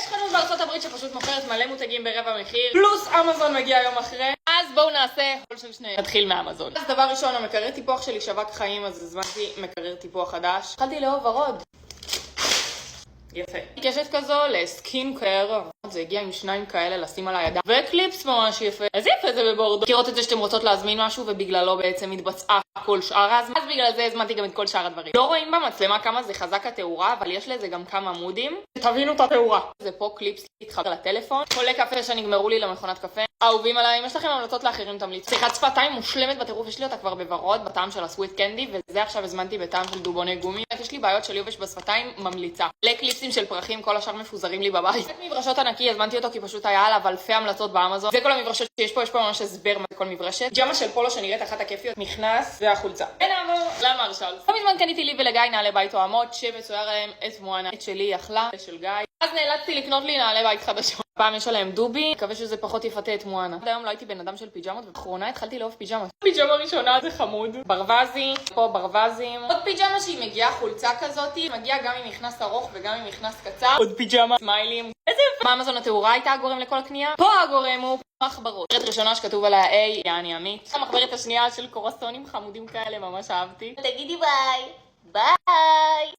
יש חנות בארצות הברית שפשוט מוכרת מלא מותגים ברבע מחיר, פלוס אמזון מגיע יום אחרי, אז בואו נעשה הול של שניהם. נתחיל מאמזון. אז דבר ראשון, המקרר טיפוח שלי שווק חיים, אז הזמנתי מקרר טיפוח חדש. התחלתי לאהוב ורוד. יפה. קשת כזו לסקין קר, זה הגיע עם 2 כאלה לשים על הידיים, וקליפס ממש יפה. איזה יפה זה בבורדו. מכירות את זה שאתם רוצות להזמין משהו ובגללו בעצם מתבצעה כל שאר אז בגלל זה הזמנתי גם את כל שאר הדברים. לא רואים במצלמה כמה זה חזק התאורה, אבל יש לזה גם כמה מודים. תבינו את התאורה. זה פה קליפס להתחבר לטלפון. חולה קפה שנגמרו לי למכונת קפה. אהובים עליי, אם יש לכם המלצות לאחרים תמליצו. שיחת שפתיים מושלמת בטירוף, יש לי אותה כבר בוורוד בטעם של הסוויט קנדי, וזה עכשיו הזמנתי בטעם של דובוני גומי. יש לי בעיות של יובש בשפתיים, ממליצה. לקליפסים של פרחים, כל השאר מפוזרים לי בבית. את מברשות ענקי, הזמנתי אותו כי פשוט היה עליו אלפי המלצות באמזון. זה כל המברשות שיש פה, יש פה ממש הסבר מה זה כל מברשת. ג'מה של פולו שנראית אחת הכיפיות, נכנס והחולצה. ונעבור למרשל. לא מזמן קניתי לי ולגיא נעלי בית תואמות שמצויר עליהם את מואנה. את שלי אחלה, של גיא. אז נאלצתי לקנות לי נעלי בית חדשות. פעם יש עליהם דובי, מקווה שזה פחות יפתה את מואנה. עד היום לא הייתי בן אדם של פיג'מות, ובאחרונה התחלתי לאהוב פיג'מות. פיג'מה ראשונה זה חמוד. ברווזי, פה ברווזים. עוד פיג'מה שהיא מגיעה חולצה כזאת, מגיעה גם עם מכנס ארוך וגם עם מכנס קצר. עוד פיג'מה, סמיילים. איזה יפה. באמזון התאורה הייתה הגורם לכל הקנייה. פה הגורם הוא מחברות. מחברת ראשונה שכתוב עליה A, יעני עמית. המחברת השנייה של קורסונים חמודים כאלה, ממש אהבתי. תגידי ביי. ביי.